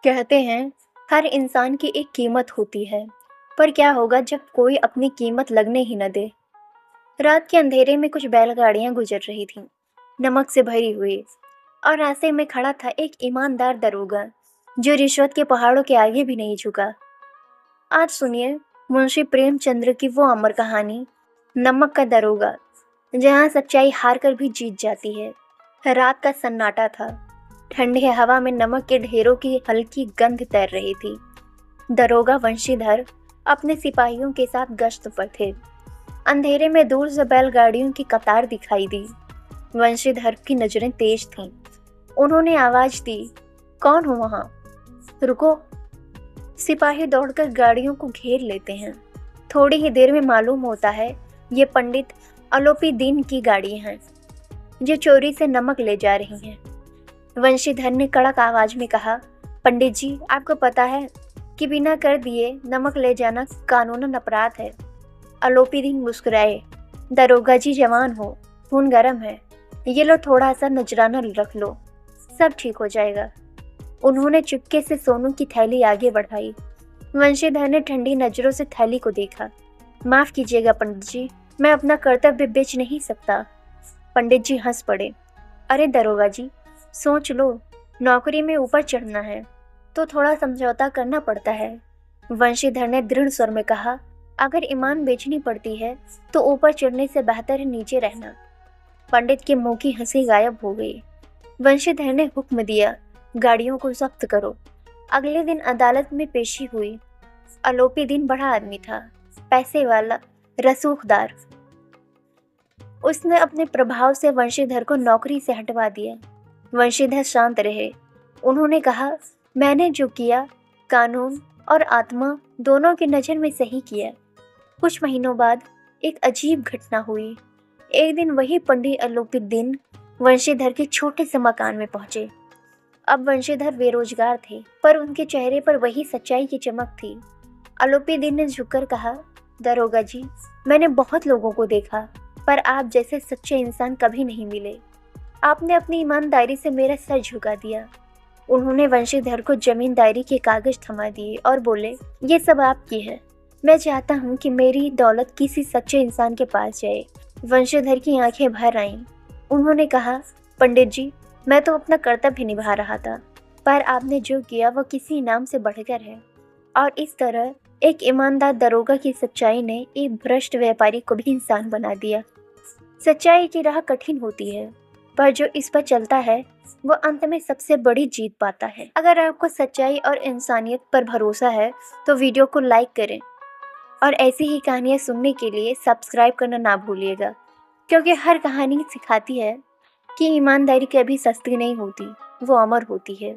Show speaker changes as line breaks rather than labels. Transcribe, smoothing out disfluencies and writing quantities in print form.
कहते हैं हर इंसान की एक कीमत होती है। पर क्या होगा जब कोई अपनी कीमत लगने ही न दे। रात के अंधेरे में कुछ बैलगाड़ियां गुजर रही थीं, नमक से भरी हुई, और रास्ते में खड़ा था एक ईमानदार दरोगा जो रिश्वत के पहाड़ों के आगे भी नहीं झुका। आज सुनिए मुंशी प्रेमचंद्र की वो अमर कहानी, नमक का दरोगा, जहाँ सच्चाई हार कर भी जीत जाती है। रात का सन्नाटा था। ठंडी हवा में नमक के ढेरों की हल्की गंध तैर रही थी। दरोगा वंशीधर अपने सिपाहियों के साथ गश्त पर थे। अंधेरे में दूर से बैलगाड़ियों की कतार दिखाई दी। वंशीधर की नजरें तेज थीं। उन्होंने आवाज दी, कौन हो वहां? रुको। सिपाही दौड़कर गाड़ियों को घेर लेते हैं। थोड़ी ही देर में मालूम होता है ये पंडित अलोपी दीन की गाड़ी हैं जो चोरी से नमक ले जा रही हैं। वंशीधर ने कड़क आवाज में कहा, पंडित जी, आपको पता है कि बिना कर दिए नमक ले जाना कानूनन अपराध है। अलोपी दीन मुस्कुराए, दरोगा जी जवान हो, खून गर्म है, ये लो थोड़ा सा नजराना रख लो, सब ठीक हो जाएगा। उन्होंने चुपके से सोनू की थैली आगे बढ़ाई। वंशीधर ने ठंडी नजरों से थैली को देखा। माफ कीजिएगा पंडित जी, मैं अपना कर्तव्य बेच नहीं सकता। पंडित जी हंस पड़े। अरे दरोगा जी, सोच लो, नौकरी में ऊपर चढ़ना है तो थोड़ा समझौता करना पड़ता है। वंशीधर ने दृढ़ स्वर में कहा, अगर ईमान बेचनी पड़ती है तो ऊपर चढ़ने से बेहतर है नीचे रहना। पंडित के मुंह की हंसी गायब हो गई। वंशीधर ने हुक्म दिया, गाड़ियों को जब्त करो। अगले दिन अदालत में पेशी हुई। अलोपी दीन बड़ा आदमी था, पैसे वाला, रसूखदार। उसने अपने प्रभाव से वंशीधर को नौकरी से हटवा दिया। वंशीधर शांत रहे। उन्होंने कहा, मैंने जो किया कानून और आत्मा दोनों की नज़र में सही किया। कुछ महीनों बाद एक अजीब घटना हुई। एक दिन वही पंडित अलोपी दीन वंशीधर के छोटे से मकान में पहुंचे। अब वंशीधर बेरोजगार थे, पर उनके चेहरे पर वही सच्चाई की चमक थी। अलोपी दीन ने झुककर कहा, दरोगा जी, मैंने बहुत लोगों को देखा, पर आप जैसे सच्चे इंसान कभी नहीं मिले। आपने अपनी ईमानदारी से मेरा सर झुका दिया। उन्होंने वंशीधर को जमींदारी के कागज थमा दिए और बोले, ये सब आपकी है। मैं चाहता हूँ कि मेरी दौलत किसी सच्चे इंसान के पास जाए। वंशीधर की आंखें भर आईं। उन्होंने कहा, पंडित जी, मैं तो अपना कर्तव्य निभा रहा था, पर आपने जो किया वह किसी इनाम से बढ़कर है। और इस तरह एक ईमानदार दरोगा की सच्चाई ने एक भ्रष्ट व्यापारी को भी इंसान बना दिया। सच्चाई की राह कठिन होती है, पर जो इस पर चलता है वो अंत में सबसे बड़ी जीत पाता है। अगर आपको सच्चाई और इंसानियत पर भरोसा है तो वीडियो को लाइक करें और ऐसी ही कहानियाँ सुनने के लिए सब्सक्राइब करना ना भूलिएगा, क्योंकि हर कहानी सिखाती है कि ईमानदारी कभी सस्ती नहीं होती, वो अमर होती है।